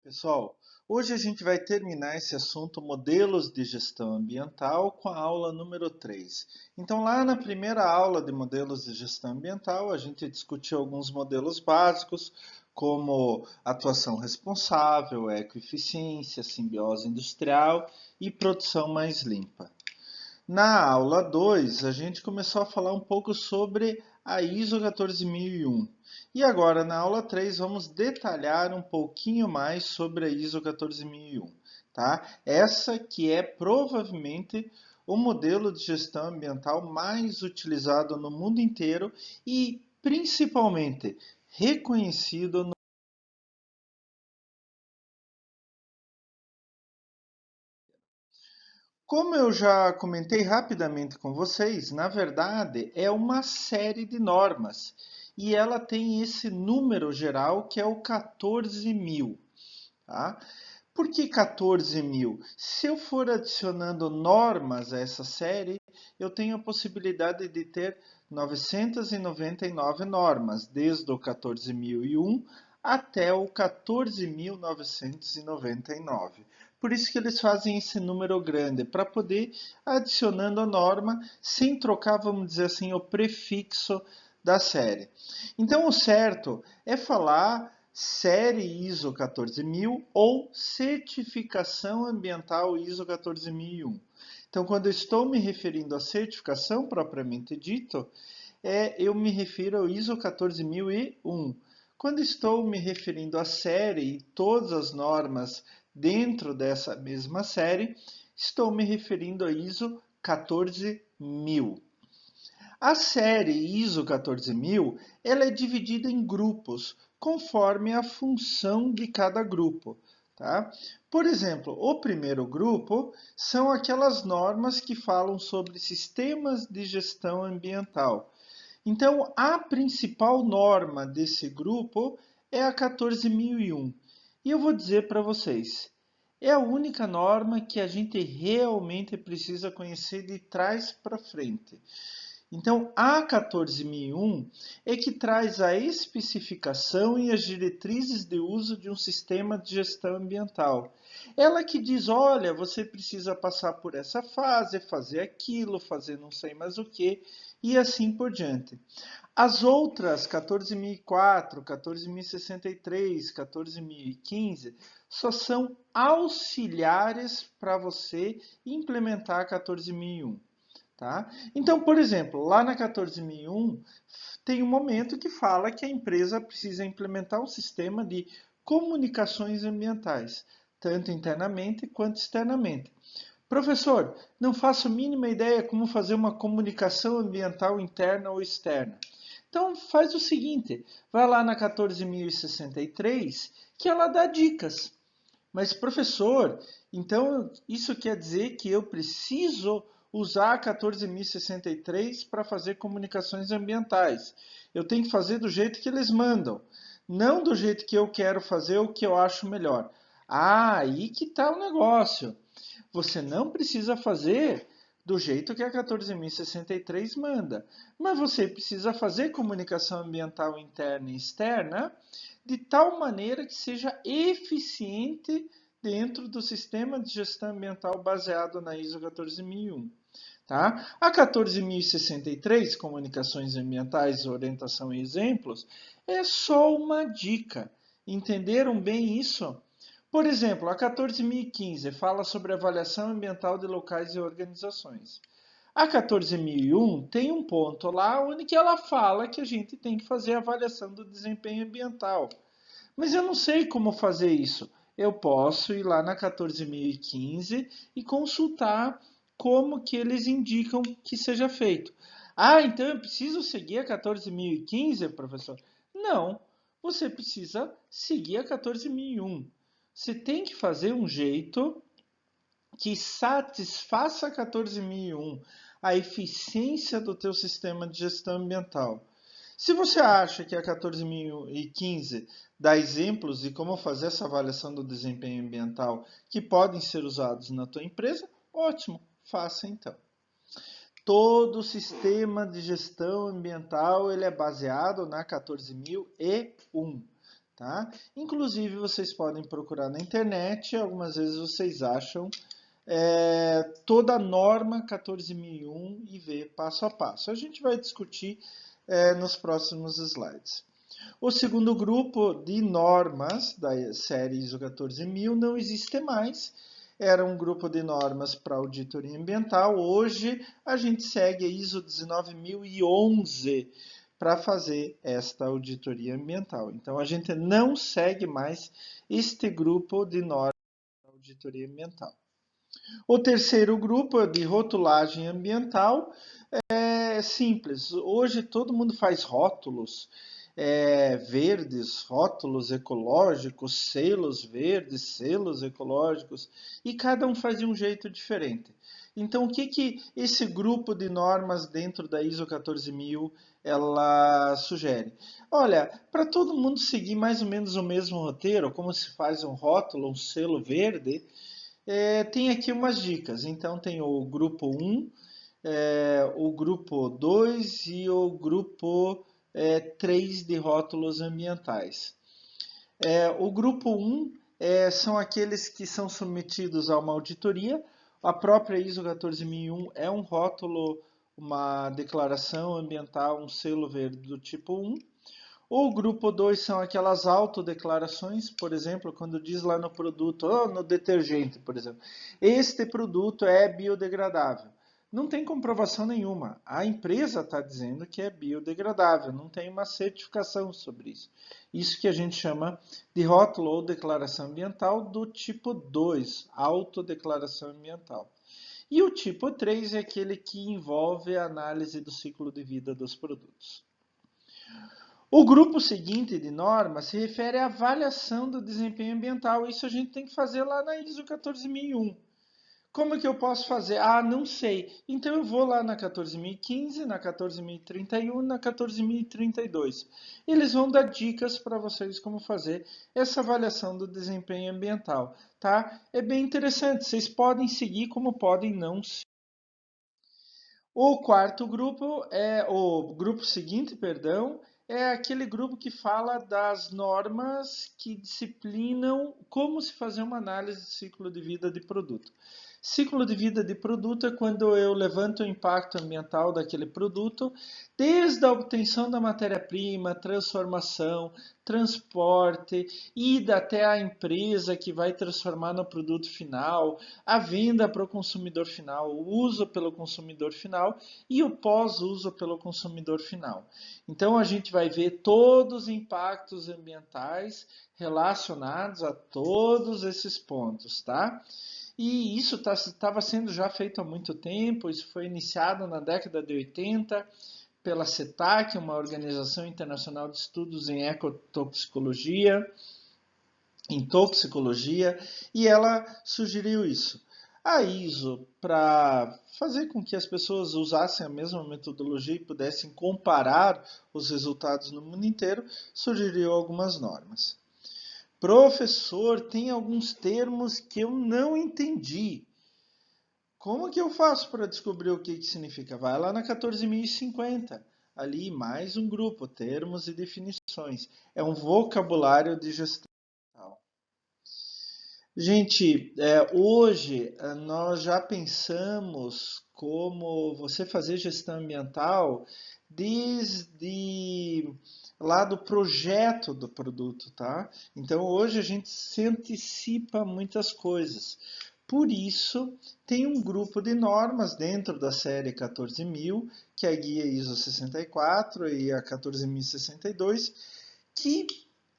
Pessoal, hoje a gente vai terminar esse assunto modelos de gestão ambiental com a aula número 3. Então, lá na primeira aula de modelos de gestão ambiental, a gente discutiu alguns modelos básicos, como atuação responsável, ecoeficiência, simbiose industrial e produção mais limpa. Na aula 2, a gente começou a falar um pouco sobre a ISO 14001. E agora, na aula 3, vamos detalhar um pouquinho mais sobre a ISO 14001. Tá? Essa que é provavelmente o modelo de gestão ambiental mais utilizado no mundo inteiro e principalmente reconhecido. Como eu já comentei rapidamente com vocês, na verdade é uma série de normas e ela tem esse número geral que é o 14.000. Tá? Por que 14.000? Se eu for adicionando normas a essa série, eu tenho a possibilidade de ter 999 normas, desde o 14.001 até o 14.999. Por isso que eles fazem esse número grande, para poder adicionando a norma sem trocar, vamos dizer assim, o prefixo da série. Então, o certo é falar série ISO 14000 ou certificação ambiental ISO 14001. Então, quando eu estou me referindo à certificação propriamente dito, eu me refiro ao ISO 14001. Quando estou me referindo à série e todas as normas dentro dessa mesma série, estou me referindo a ISO 14000. A série ISO 14000 ela é dividida em grupos, conforme a função de cada grupo. Tá? Por exemplo, o primeiro grupo são aquelas normas que falam sobre sistemas de gestão ambiental. Então, a principal norma desse grupo é a 14001. E eu vou dizer para vocês, é a única norma que a gente realmente precisa conhecer de trás para frente. Então, a 14001 é que traz a especificação e as diretrizes de uso de um sistema de gestão ambiental. Ela que diz, olha, você precisa passar por essa fase, fazer aquilo, fazer não sei mais o que, e assim por diante. As outras, 14.004, 14.063, 14.015, só são auxiliares para você implementar a 14.001. Tá? Então, por exemplo, lá na 14.001 tem um momento que fala que a empresa precisa implementar um sistema de comunicações ambientais, tanto internamente quanto externamente. Professor, não faço a mínima ideia como fazer uma comunicação ambiental interna ou externa. Então faz o seguinte, vai lá na 14.063 que ela dá dicas. Mas, professor, então isso quer dizer que eu preciso usar a 14.063 para fazer comunicações ambientais. Eu tenho que fazer do jeito que eles mandam, não do jeito que eu quero fazer ou que eu acho melhor. Ah, aí que está o negócio. Você não precisa fazer do jeito que a 14.063 manda, mas você precisa fazer comunicação ambiental interna e externa de tal maneira que seja eficiente dentro do sistema de gestão ambiental baseado na ISO 14001. Tá? A 14.063, Comunicações Ambientais, Orientação e Exemplos, é só uma dica. Entenderam bem isso? Por exemplo, a 14.015 fala sobre avaliação ambiental de locais e organizações. A 14.001 tem um ponto lá onde ela fala que a gente tem que fazer a avaliação do desempenho ambiental. Mas eu não sei como fazer isso. Eu posso ir lá na 14.015 e consultar como que eles indicam que seja feito. Ah, então eu preciso seguir a 14.015, professor? Não, você precisa seguir a 14.001. Você tem que fazer um jeito que satisfaça a 14.001, a eficiência do teu sistema de gestão ambiental. Se você acha que a 14.015 dá exemplos de como fazer essa avaliação do desempenho ambiental que podem ser usados na tua empresa, ótimo, faça então. Todo o sistema de gestão ambiental ele é baseado na 14.001. tá? Inclusive, vocês podem procurar na internet, algumas vezes vocês acham toda a norma 14.001 e ver passo a passo. A gente vai discutir nos próximos slides. O segundo grupo de normas da série ISO 14000 não existe mais. Era um grupo de normas para auditoria ambiental. Hoje a gente segue a ISO 19011 para fazer esta auditoria ambiental. Então a gente não segue mais este grupo de normas para auditoria ambiental. O terceiro grupo é de rotulagem ambiental. É simples. Hoje todo mundo faz rótulos verdes, rótulos ecológicos, selos verdes, selos ecológicos, e cada um faz de um jeito diferente. Então, o que esse grupo de normas dentro da ISO 14000 ela sugere? Olha, para todo mundo seguir mais ou menos o mesmo roteiro, como se faz um rótulo, um selo verde, tem aqui umas dicas. Então, tem o grupo 1, o grupo 2 e o grupo 3 de rótulos ambientais. O grupo 1 são aqueles que são submetidos a uma auditoria. A própria ISO 14001 é um rótulo, uma declaração ambiental, um selo verde do tipo 1. O grupo 2 são aquelas autodeclarações, por exemplo, quando diz lá no produto, no detergente, por exemplo, este produto é biodegradável. Não tem comprovação nenhuma. A empresa está dizendo que é biodegradável, não tem uma certificação sobre isso. Isso que a gente chama de rótulo ou declaração ambiental do tipo 2, autodeclaração ambiental. E o tipo 3 é aquele que envolve a análise do ciclo de vida dos produtos. O grupo seguinte de normas se refere à avaliação do desempenho ambiental. Isso a gente tem que fazer lá na ISO 14001. Como é que eu posso fazer? Ah, não sei. Então eu vou lá na 14.015, na 14.031, na 14.032. Eles vão dar dicas para vocês como fazer essa avaliação do desempenho ambiental, tá? É bem interessante. Vocês podem seguir como podem não seguir. O quarto grupo o grupo seguinte, perdão, é aquele grupo que fala das normas que disciplinam como se fazer uma análise de ciclo de vida de produto. Ciclo de vida de produto é quando eu levanto o impacto ambiental daquele produto, desde a obtenção da matéria-prima, transformação, transporte, ida até a empresa que vai transformar no produto final, a venda para o consumidor final, o uso pelo consumidor final e o pós-uso pelo consumidor final. Então a gente vai ver todos os impactos ambientais relacionados a todos esses pontos, tá? E isso estava sendo já feito há muito tempo, isso foi iniciado na década de 80 pela CETAC, uma organização internacional de estudos em ecotoxicologia, em toxicologia, e ela sugeriu isso. A ISO, para fazer com que as pessoas usassem a mesma metodologia e pudessem comparar os resultados no mundo inteiro, sugeriu algumas normas. Professor, tem alguns termos que eu não entendi. Como que eu faço para descobrir o que significa? Vai lá na 14.050. Ali, mais um grupo, termos e definições. É um vocabulário de gestão. Gente, hoje nós já pensamos como você fazer gestão ambiental desde lá do projeto do produto, tá? Então hoje a gente se antecipa muitas coisas. Por isso, tem um grupo de normas dentro da série 14.000, que é a guia ISO 64 e a 14.062, que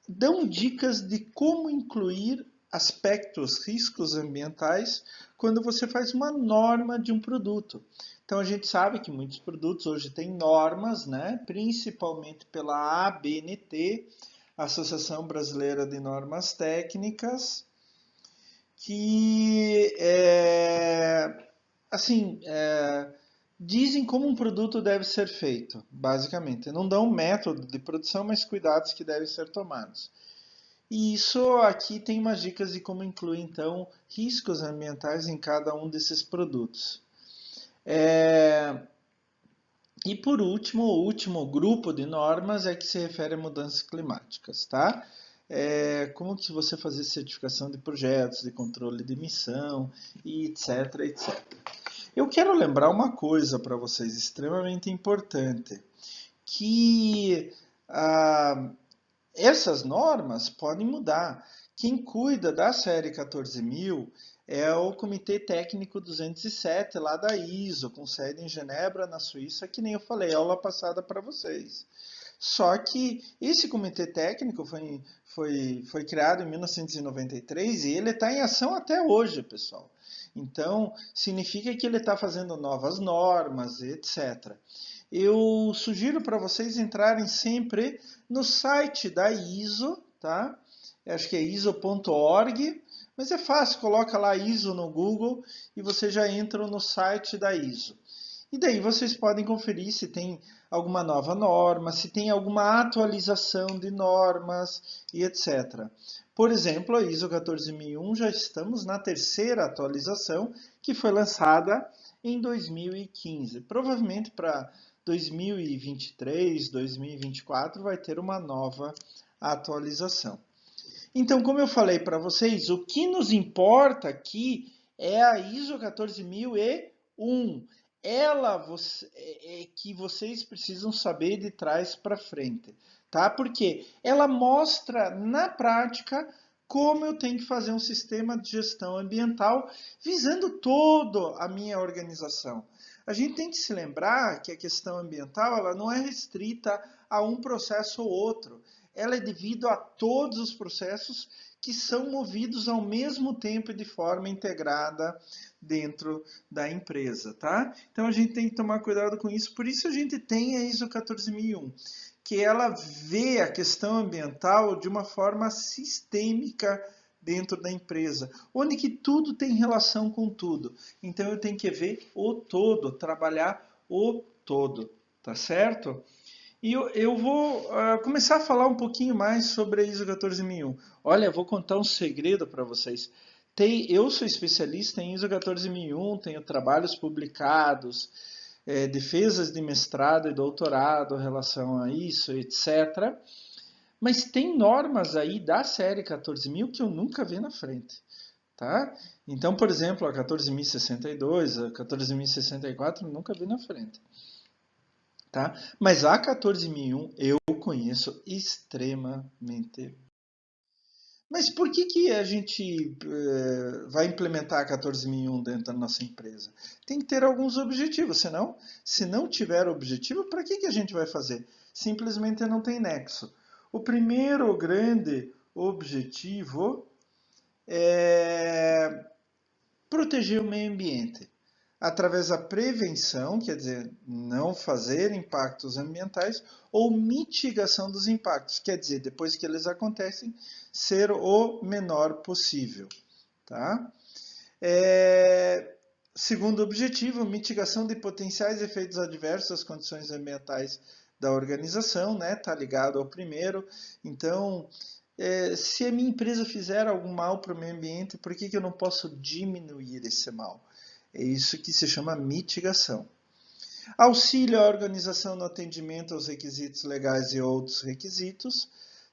dão dicas de como incluir aspectos, riscos ambientais, quando você faz uma norma de um produto. Então a gente sabe que muitos produtos hoje têm normas, né? Principalmente pela ABNT, Associação Brasileira de Normas Técnicas, que assim, dizem como um produto deve ser feito, basicamente. Não dão um método de produção, mas cuidados que devem ser tomados. E isso aqui tem umas dicas de como incluir, então, riscos ambientais em cada um desses produtos. E por último, o último grupo de normas é que se refere a mudanças climáticas, tá? como que você fazer certificação de projetos, de controle de emissão, e etc, etc. Eu quero lembrar uma coisa para vocês extremamente importante, que ah, essas normas podem mudar. Quem cuida da série 14.000 é o Comitê Técnico 207 lá da ISO, com sede em Genebra, na Suíça, que nem eu falei aula passada para vocês. Só que esse comitê técnico foi criado em 1993 e ele está em ação até hoje, pessoal. Então, significa que ele está fazendo novas normas, etc. Eu sugiro para vocês entrarem sempre no site da ISO, tá? Acho que é iso.org, mas é fácil, coloca lá ISO no Google e você já entra no site da ISO. E daí vocês podem conferir se tem alguma nova norma, se tem alguma atualização de normas e etc. Por exemplo, a ISO 14001 já estamos na terceira atualização, que foi lançada em 2015. Provavelmente para 2023, 2024 vai ter uma nova atualização. Então, como eu falei para vocês, o que nos importa aqui é a ISO 14001. Ela é que vocês precisam saber de trás para frente, tá? Porque ela mostra na prática como eu tenho que fazer um sistema de gestão ambiental visando toda a minha organização. A gente tem que se lembrar que a questão ambiental ela não é restrita a um processo ou outro. Ela é devido a todos os processos que são movidos ao mesmo tempo e de forma integrada dentro da empresa, tá? Então a gente tem que tomar cuidado com isso. Por isso a gente tem a ISO 14001, que ela vê a questão ambiental de uma forma sistêmica dentro da empresa, onde que tudo tem relação com tudo. Então eu tenho que ver o todo, trabalhar o todo, tá certo? E eu vou começar a falar um pouquinho mais sobre a ISO 14001. Olha, eu vou contar um segredo para vocês. Eu sou especialista em ISO 14001, tenho trabalhos publicados, defesas de mestrado e doutorado em relação a isso, etc. Mas tem normas aí da série 14.000 que eu nunca vi na frente. Tá? Então, por exemplo, a 14.062, a 14.064 eu nunca vi na frente. Tá? Mas a 14.001 eu conheço extremamente. Mas por que a gente vai implementar a 14.001 dentro da nossa empresa? Tem que ter alguns objetivos, senão, se não tiver objetivo, para que a gente vai fazer? Simplesmente não tem nexo. O primeiro grande objetivo é proteger o meio ambiente através da prevenção, quer dizer, não fazer impactos ambientais, ou mitigação dos impactos, quer dizer, depois que eles acontecem, ser o menor possível. Tá? Segundo objetivo, mitigação de potenciais efeitos adversos às condições ambientais da organização, né? Tá ligado ao primeiro. Então, se a minha empresa fizer algum mal para o meio ambiente, por que eu não posso diminuir esse mal? É isso que se chama mitigação. Auxílio à organização no atendimento aos requisitos legais e outros requisitos.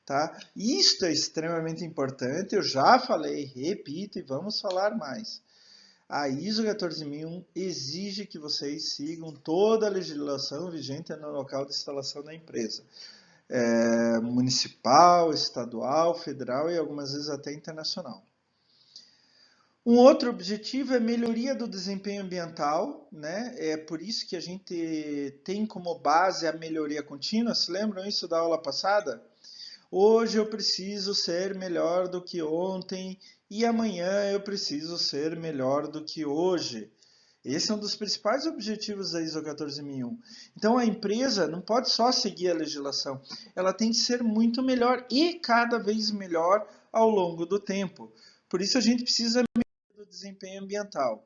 Tá? Isto é extremamente importante, eu já falei, repito e vamos falar mais. A ISO 14001 exige que vocês sigam toda a legislação vigente no local de instalação da empresa. Municipal, estadual, federal e algumas vezes até internacional. Um outro objetivo é melhoria do desempenho ambiental, né? É por isso que a gente tem como base a melhoria contínua. Se lembram isso da aula passada? Hoje eu preciso ser melhor do que ontem e amanhã eu preciso ser melhor do que hoje. Esse é um dos principais objetivos da ISO 14001. Então a empresa não pode só seguir a legislação, ela tem que ser muito melhor e cada vez melhor ao longo do tempo. Por isso a gente precisa do desempenho ambiental.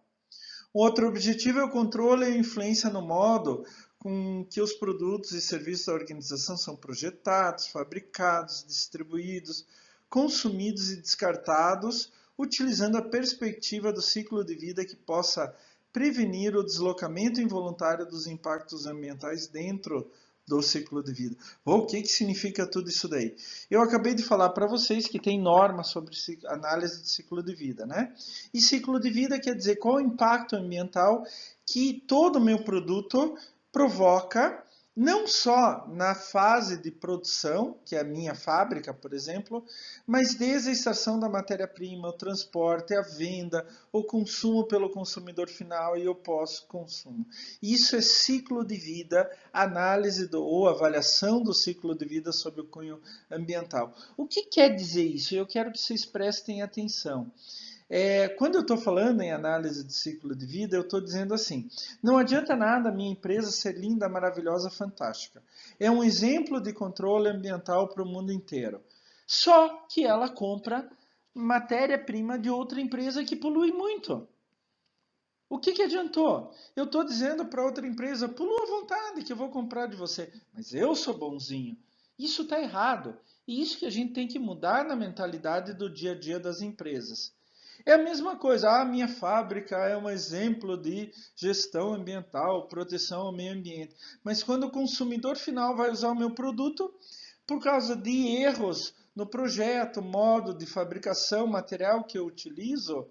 Outro objetivo é o controle e a influência no modo com que os produtos e serviços da organização são projetados, fabricados, distribuídos, consumidos e descartados, utilizando a perspectiva do ciclo de vida que possa prevenir o deslocamento involuntário dos impactos ambientais dentro do ciclo de vida. O que significa tudo isso daí? Eu acabei de falar para vocês que tem normas sobre análise de ciclo de vida, né? E ciclo de vida quer dizer qual o impacto ambiental que todo o meu produto provoca, não só na fase de produção, que é a minha fábrica, por exemplo, mas desde a extração da matéria-prima, o transporte, a venda, o consumo pelo consumidor final e o pós-consumo. Isso é ciclo de vida, análise ou avaliação do ciclo de vida sob o cunho ambiental. O que quer dizer isso? Eu quero que vocês prestem atenção. Quando eu estou falando em análise de ciclo de vida, eu estou dizendo assim: não adianta nada a minha empresa ser linda, maravilhosa, fantástica. É um exemplo de controle ambiental para o mundo inteiro. Só que ela compra matéria-prima de outra empresa que polui muito. O que adiantou? Eu estou dizendo para outra empresa: polua à vontade que eu vou comprar de você, mas eu sou bonzinho. Isso está errado. E isso que a gente tem que mudar na mentalidade do dia a dia das empresas. É a mesma coisa, a minha fábrica é um exemplo de gestão ambiental, proteção ao meio ambiente. Mas quando o consumidor final vai usar o meu produto, por causa de erros no projeto, modo de fabricação, material que eu utilizo,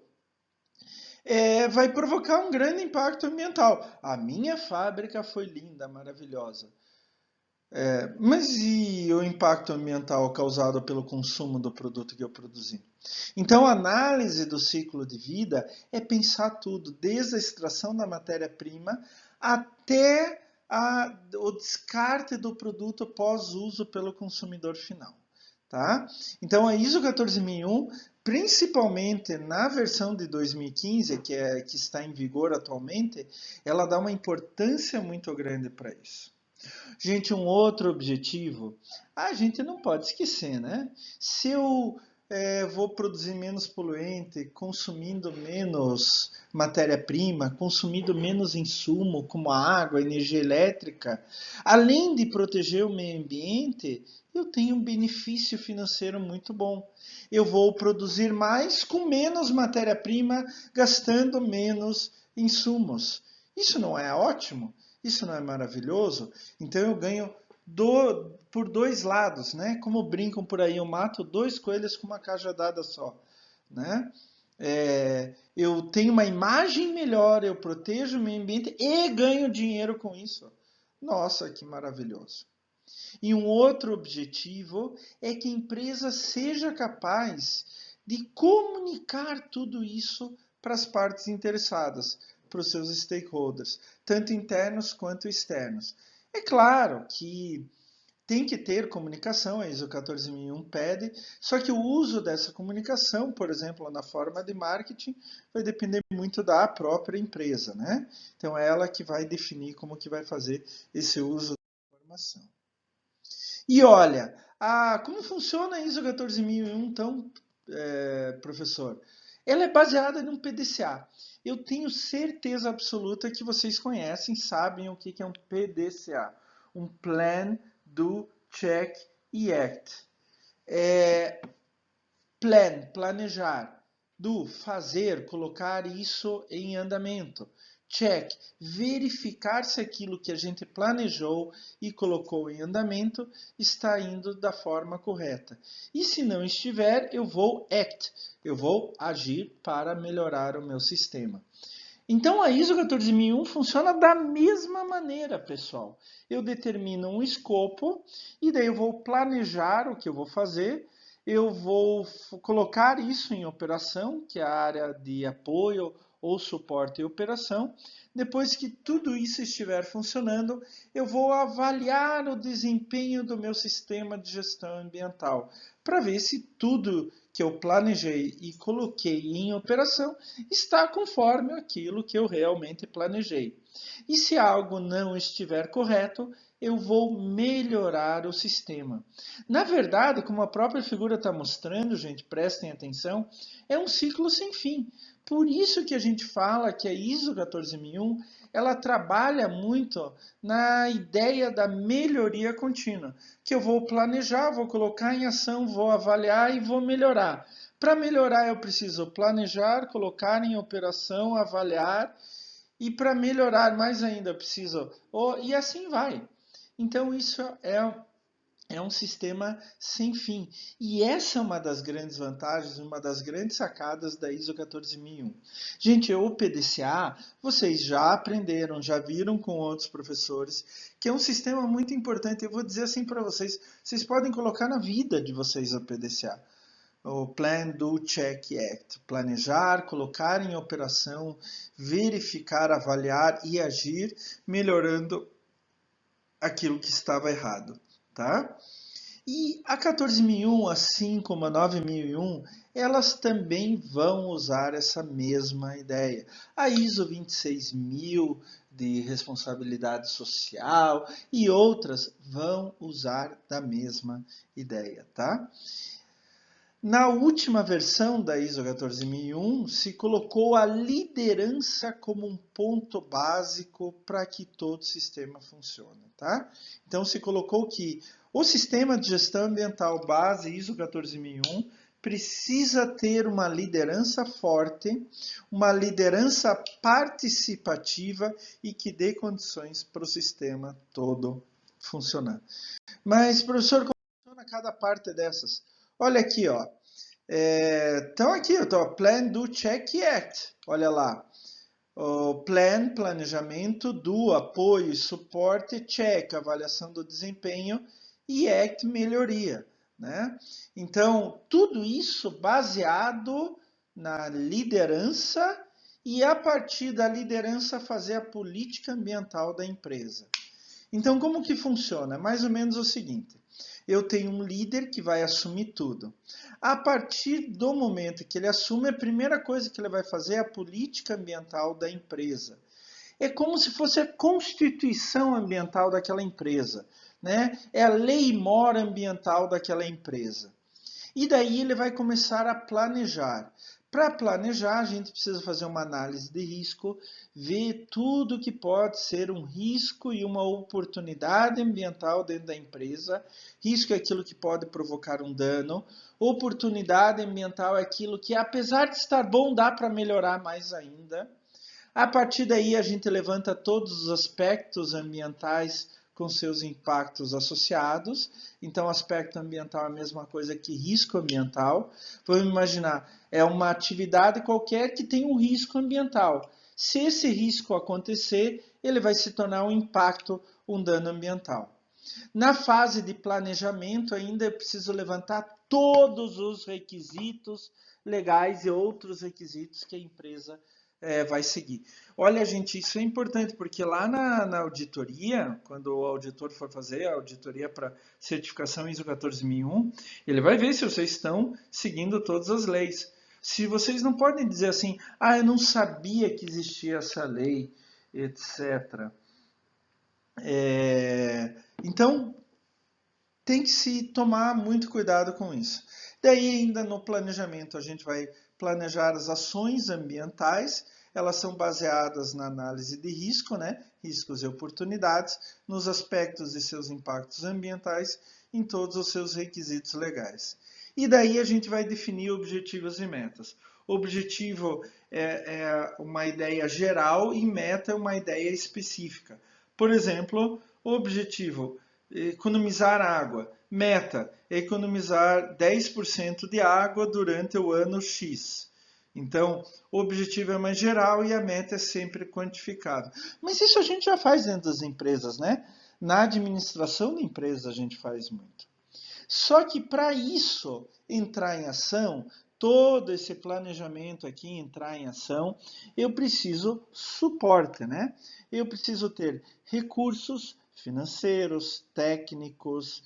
vai provocar um grande impacto ambiental. A minha fábrica foi linda, maravilhosa. Mas e o impacto ambiental causado pelo consumo do produto que eu produzi? Então, a análise do ciclo de vida é pensar tudo, desde a extração da matéria-prima até o descarte do produto pós-uso pelo consumidor final. Tá? Então, a ISO 14001, principalmente na versão de 2015, que está em vigor atualmente, ela dá uma importância muito grande para isso. Gente, um outro objetivo, a gente não pode esquecer, né? Se eu vou produzir menos poluente, consumindo menos matéria-prima, consumindo menos insumo, como a água, a energia elétrica, além de proteger o meio ambiente, eu tenho um benefício financeiro muito bom. Eu vou produzir mais com menos matéria-prima, gastando menos insumos. Isso não é ótimo? Isso não é maravilhoso? Então eu ganho por dois lados, né? Como brincam por aí, eu mato dois coelhos com uma cajadada só, né? Eu tenho uma imagem melhor, eu protejo o meio ambiente e ganho dinheiro com isso. Nossa, que maravilhoso. E um outro objetivo é que a empresa seja capaz de comunicar tudo isso para as partes interessadas, para os seus stakeholders, tanto internos quanto externos. É claro que tem que ter comunicação, a ISO 14001 pede, só que o uso dessa comunicação, por exemplo, na forma de marketing, vai depender muito da própria empresa, né? Então é ela que vai definir como que vai fazer esse uso da informação. E olha, como funciona a ISO 14001, então, professor? Ela é baseada em um PDCA. Eu tenho certeza absoluta que vocês conhecem, sabem o que é um PDCA. Um Plan, Do, Check e Act. Planejar. Do, fazer, colocar isso em andamento. Check, verificar se aquilo que a gente planejou e colocou em andamento está indo da forma correta. E se não estiver, eu vou act, eu vou agir para melhorar o meu sistema. Então a ISO 14001 funciona da mesma maneira, pessoal. Eu determino um escopo e daí eu vou planejar o que eu vou fazer, eu vou colocar isso em operação, que é a área de apoio ou suporte e operação. Depois que tudo isso estiver funcionando, eu vou avaliar o desempenho do meu sistema de gestão ambiental para ver se tudo que eu planejei e coloquei em operação está conforme aquilo que eu realmente planejei. E se algo não estiver correto, eu vou melhorar o sistema. Na verdade, como a própria figura está mostrando, gente, prestem atenção, é um ciclo sem fim. Por isso que a gente fala que a ISO 14001 ela trabalha muito na ideia da melhoria contínua, que eu vou planejar, vou colocar em ação, vou avaliar e vou melhorar. Para melhorar, eu preciso planejar, colocar em operação, avaliar, e para melhorar mais ainda, eu preciso. E assim vai. Então, isso é um sistema sem fim. E essa é uma das grandes vantagens, uma das grandes sacadas da ISO 14001. Gente, o PDCA, vocês já aprenderam, já viram com outros professores, que é um sistema muito importante. Eu vou dizer assim para vocês, vocês podem colocar na vida de vocês o PDCA. O Plan, Do, Check, Act. Planejar, colocar em operação, verificar, avaliar e agir, melhorando aquilo que estava errado, tá? E a 14001, assim como a 9001, elas também vão usar essa mesma ideia. A ISO 26000 de responsabilidade social e outras vão usar da mesma ideia, tá? Na última versão da ISO 14001, se colocou a liderança como um ponto básico para que todo o sistema funcione, tá? Então, se colocou que o sistema de gestão ambiental base ISO 14001 precisa ter uma liderança forte, uma liderança participativa e que dê condições para o sistema todo funcionar. Mas, professor, como funciona cada parte dessas? Olha aqui, ó. Então aqui, eu tô, Plan, Do, Check e Act. Olha lá. O Plan, planejamento, Do, apoio e suporte, Check, avaliação do desempenho e Act, melhoria. Né? Então, tudo isso baseado na liderança e a partir da liderança fazer a política ambiental da empresa. Então, como que funciona? É mais ou menos o seguinte. Eu tenho um líder que vai assumir tudo. A partir do momento que ele assume, a primeira coisa que ele vai fazer é a política ambiental da empresa. É como se fosse a constituição ambiental daquela empresa, né? É a lei mora ambiental daquela empresa. E daí ele vai começar a planejar. Para planejar, a gente precisa fazer uma análise de risco, ver tudo que pode ser um risco e uma oportunidade ambiental dentro da empresa. Risco é aquilo que pode provocar um dano. Oportunidade ambiental é aquilo que, apesar de estar bom, dá para melhorar mais ainda. A partir daí, a gente levanta todos os aspectos ambientais com seus impactos associados. Então, aspecto ambiental é a mesma coisa que risco ambiental. Vamos imaginar, é uma atividade qualquer que tem um risco ambiental. Se esse risco acontecer, ele vai se tornar um impacto, um dano ambiental. Na fase de planejamento, ainda é preciso levantar todos os requisitos legais e outros requisitos que a empresa vai seguir. Olha, gente, isso é importante, porque lá na auditoria, quando o auditor for fazer a auditoria para certificação ISO 14001, ele vai ver se vocês estão seguindo todas as leis. Se vocês não podem dizer assim, ah, eu não sabia que existia essa lei, etc. Então, tem que se tomar muito cuidado com isso. Daí, ainda no planejamento, a gente vai planejar as ações ambientais. Elas são baseadas na análise de risco, né? Riscos e oportunidades, nos aspectos de seus impactos ambientais, em todos os seus requisitos legais. E daí a gente vai definir objetivos e metas. Objetivo é uma ideia geral e meta é uma ideia específica. Por exemplo, o objetivo economizar água. Meta, economizar 10% de água durante o ano X. Então, o objetivo é mais geral e a meta é sempre quantificável. Mas isso a gente já faz dentro das empresas, né? Na administração da empresa a gente faz muito. Só que para isso entrar em ação, todo esse planejamento aqui entrar em ação, eu preciso suporte, né? Eu preciso ter recursos financeiros, técnicos,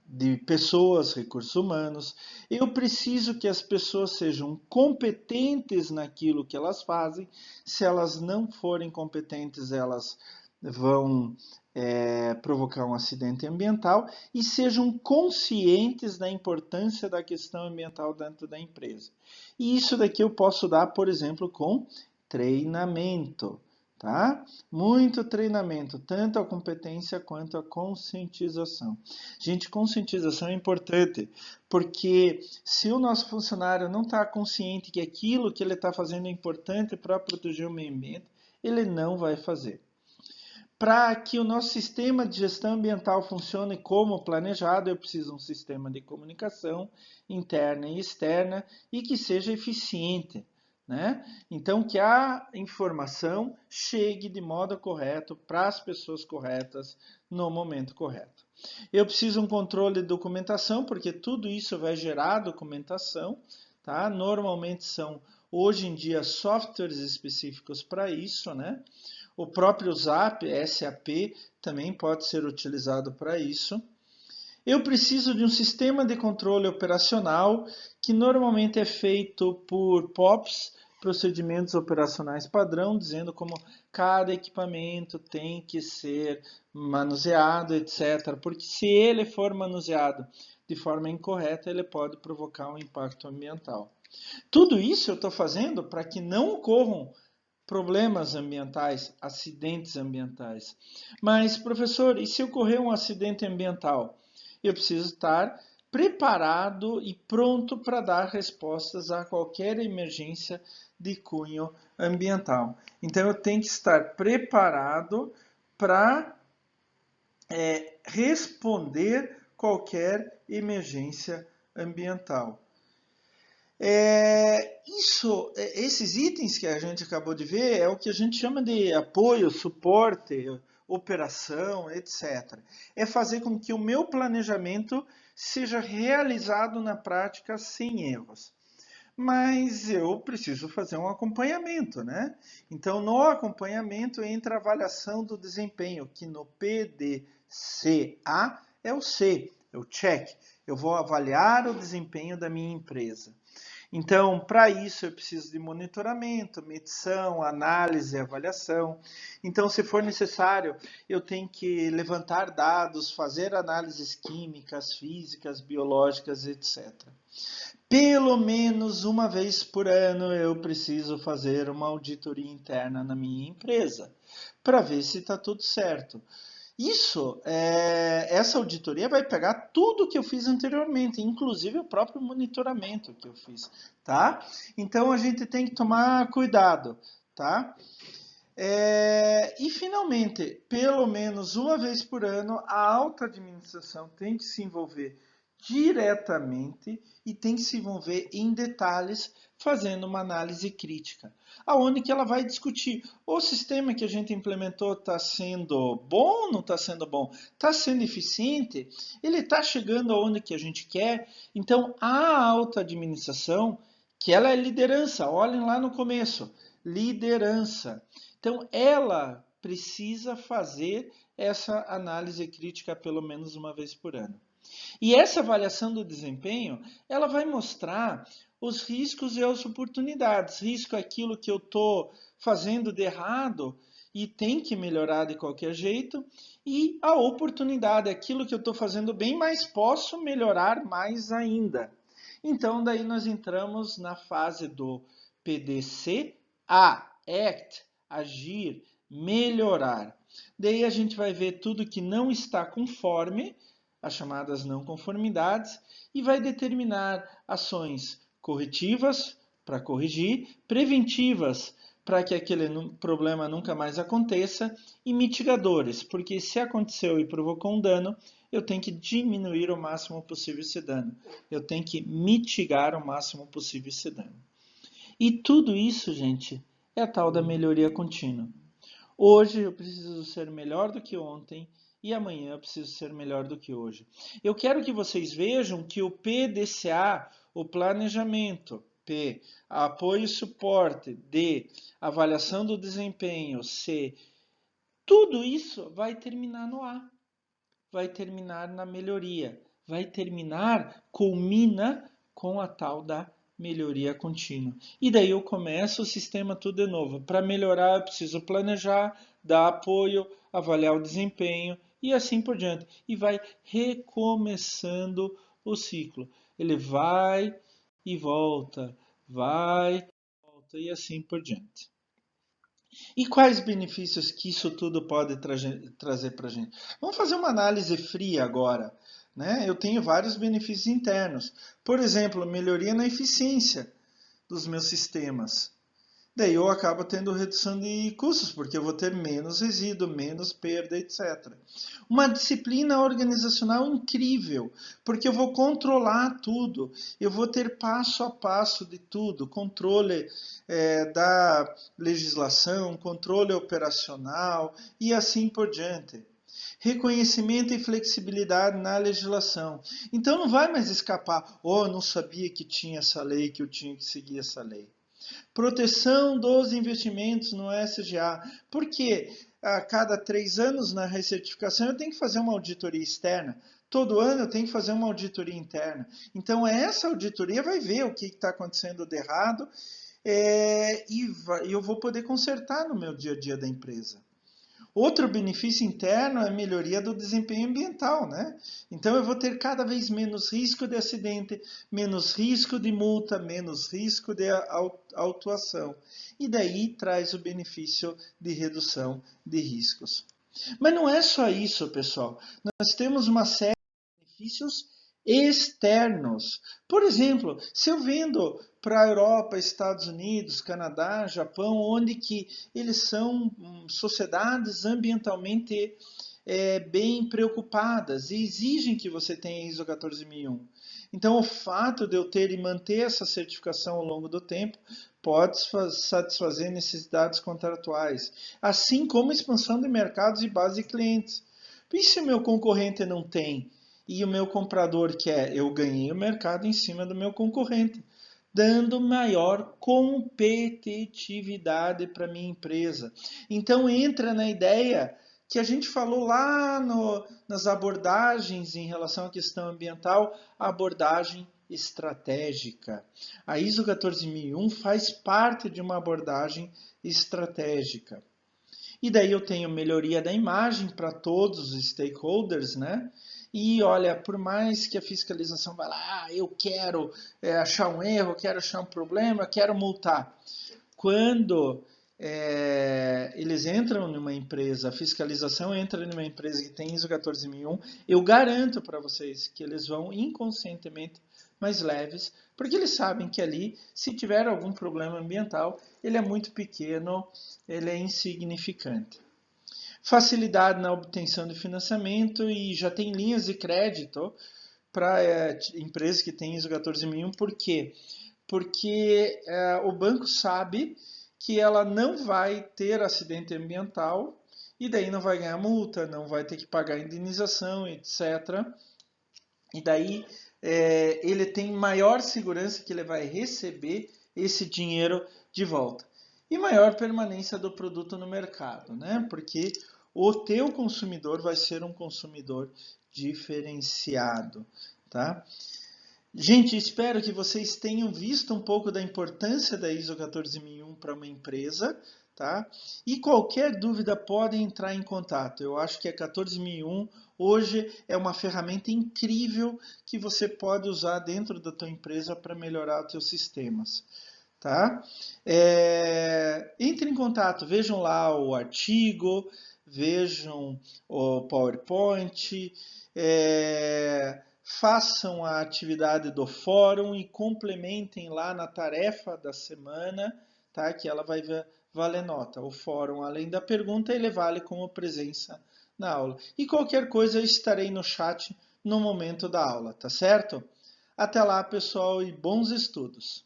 de pessoas, recursos humanos. Eu preciso que as pessoas sejam competentes naquilo que elas fazem. Se elas não forem competentes, elas vão provocar um acidente ambiental e sejam conscientes da importância da questão ambiental dentro da empresa. E isso daqui eu posso dar, por exemplo, com treinamento. Tá? Muito treinamento, tanto a competência quanto a conscientização. Gente, conscientização é importante, porque se o nosso funcionário não está consciente que aquilo que ele está fazendo é importante para proteger o meio ambiente, ele não vai fazer. Para que o nosso sistema de gestão ambiental funcione como planejado, eu preciso de um sistema de comunicação interna e externa e que seja eficiente, né? Então, que a informação chegue de modo correto para as pessoas corretas no momento correto. Eu preciso de um controle de documentação, porque tudo isso vai gerar documentação, tá? Normalmente são, hoje em dia, softwares específicos para isso, né? O próprio SAP também pode ser utilizado para isso. Eu preciso de um sistema de controle operacional que normalmente é feito por POPs, procedimentos operacionais padrão, dizendo como cada equipamento tem que ser manuseado, etc. Porque se ele for manuseado de forma incorreta, ele pode provocar um impacto ambiental. Tudo isso eu estou fazendo para que não ocorram problemas ambientais, acidentes ambientais. Mas, professor, e se ocorrer um acidente ambiental? Eu preciso estar preparado e pronto para dar respostas a qualquer emergência de cunho ambiental. Então, eu tenho que estar preparado para responder qualquer emergência ambiental. Esses itens que a gente acabou de ver é o que a gente chama de apoio, suporte, operação, etc. É fazer com que o meu planejamento seja realizado na prática sem erros. Mas eu preciso fazer um acompanhamento, né? Então, no acompanhamento entra a avaliação do desempenho, que no PDCA é o C, é o check. Eu vou avaliar o desempenho da minha empresa. Então, para isso, eu preciso de monitoramento, medição, análise, avaliação. Então, se for necessário, eu tenho que levantar dados, fazer análises químicas, físicas, biológicas, etc. Pelo menos uma vez por ano, eu preciso fazer uma auditoria interna na minha empresa, para ver se está tudo certo. Essa auditoria vai pegar tudo que eu fiz anteriormente, inclusive o próprio monitoramento que eu fiz, tá? Então a gente tem que tomar cuidado, tá? E finalmente, pelo menos uma vez por ano, a alta administração tem que se envolver diretamente e tem que se envolver em detalhes fazendo uma análise crítica, aonde que ela vai discutir o sistema que a gente implementou está sendo bom ou não está sendo bom, está sendo eficiente, ele está chegando aonde que a gente quer. Então a alta administração, que ela é liderança, olhem lá no começo, liderança. Então ela precisa fazer essa análise crítica pelo menos uma vez por ano. E essa avaliação do desempenho, ela vai mostrar os riscos e as oportunidades. Risco é aquilo que eu estou fazendo de errado e tem que melhorar de qualquer jeito. E a oportunidade é aquilo que eu estou fazendo bem, mas posso melhorar mais ainda. Então, daí nós entramos na fase do PDC, Act, agir, melhorar. Daí a gente vai ver tudo que não está conforme, as chamadas não conformidades, e vai determinar ações corretivas para corrigir, preventivas para que aquele problema nunca mais aconteça e mitigadores, porque se aconteceu e provocou um dano, eu tenho que diminuir o máximo possível esse dano. Eu tenho que mitigar o máximo possível esse dano. E tudo isso, gente, é a tal da melhoria contínua. Hoje eu preciso ser melhor do que ontem e amanhã eu preciso ser melhor do que hoje. Eu quero que vocês vejam que o PDCA, o planejamento, P, apoio e suporte, D, avaliação do desempenho, C, tudo isso vai terminar no A, vai terminar na melhoria, vai terminar, culmina com a tal da melhoria contínua. E daí eu começo o sistema tudo de novo. Para melhorar, eu preciso planejar, dar apoio, avaliar o desempenho e assim por diante. E vai recomeçando o ciclo. Ele vai e volta, vai e volta e assim por diante. E quais benefícios que isso tudo pode trazer para a gente? Vamos fazer uma análise fria agora. Né? Eu tenho vários benefícios internos. Por exemplo, melhoria na eficiência dos meus sistemas. daí eu acabo tendo redução de custos, porque eu vou ter menos resíduo, menos perda, etc. Uma disciplina organizacional incrível, porque eu vou controlar tudo, eu vou ter passo a passo de tudo, controle da legislação, controle operacional e assim por diante. Reconhecimento e flexibilidade na legislação. Então não vai mais escapar, oh, eu não sabia que tinha essa lei, que eu tinha que seguir essa lei. Proteção dos investimentos no SGA. Porque a cada 3 anos na recertificação eu tenho que fazer uma auditoria externa. Todo ano eu tenho que fazer uma auditoria interna. Então essa auditoria vai ver o que está acontecendo de errado e eu vou poder consertar no meu dia a dia da empresa. Outro benefício interno é a melhoria do desempenho ambiental, né? Então eu vou ter cada vez menos risco de acidente, menos risco de multa, menos risco de autuação. E daí traz o benefício de redução de riscos. Mas não é só isso, pessoal. Nós temos uma série de benefícios externos. Por exemplo, se eu vendo para a Europa, Estados Unidos, Canadá, Japão, onde que eles são sociedades ambientalmente bem preocupadas e exigem que você tenha ISO 14001. Então, o fato de eu ter e manter essa certificação ao longo do tempo pode satisfazer necessidades contratuais, assim como expansão de mercados e base de clientes. E se o meu concorrente não tem e o meu comprador quer, eu ganhei o mercado em cima do meu concorrente, dando maior competitividade para a minha empresa. Então entra na ideia que a gente falou lá nas abordagens em relação à questão ambiental, a abordagem estratégica. A ISO 14001 faz parte de uma abordagem estratégica. E daí eu tenho melhoria da imagem para todos os stakeholders, né? E olha, por mais que a fiscalização vá lá, eu quero achar um erro, quero achar um problema, quero multar. Quando eles entram numa empresa, a fiscalização entra numa empresa que tem ISO 14001, eu garanto para vocês que eles vão inconscientemente mais leves, porque eles sabem que ali, se tiver algum problema ambiental, ele é muito pequeno, ele é insignificante. Facilidade na obtenção de financiamento e já tem linhas de crédito para empresas que têm ISO 14001. Por quê? Porque o banco sabe que ela não vai ter acidente ambiental e daí não vai ganhar multa, não vai ter que pagar indenização, etc. E daí ele tem maior segurança que ele vai receber esse dinheiro de volta. E maior permanência do produto no mercado, né? Porque o teu consumidor vai ser um consumidor diferenciado, tá? Gente, espero que vocês tenham visto um pouco da importância da ISO 14001 para uma empresa, tá? E qualquer dúvida podem entrar em contato. Eu acho que a 14001 hoje é uma ferramenta incrível que você pode usar dentro da tua empresa para melhorar os teus sistemas, tá? Entre em contato, vejam lá o artigo, vejam o PowerPoint, façam a atividade do fórum e complementem lá na tarefa da semana, tá? Que ela vai valer nota. O fórum, além da pergunta, ele vale como presença na aula. E qualquer coisa eu estarei no chat no momento da aula, tá certo? Até lá, pessoal, e bons estudos!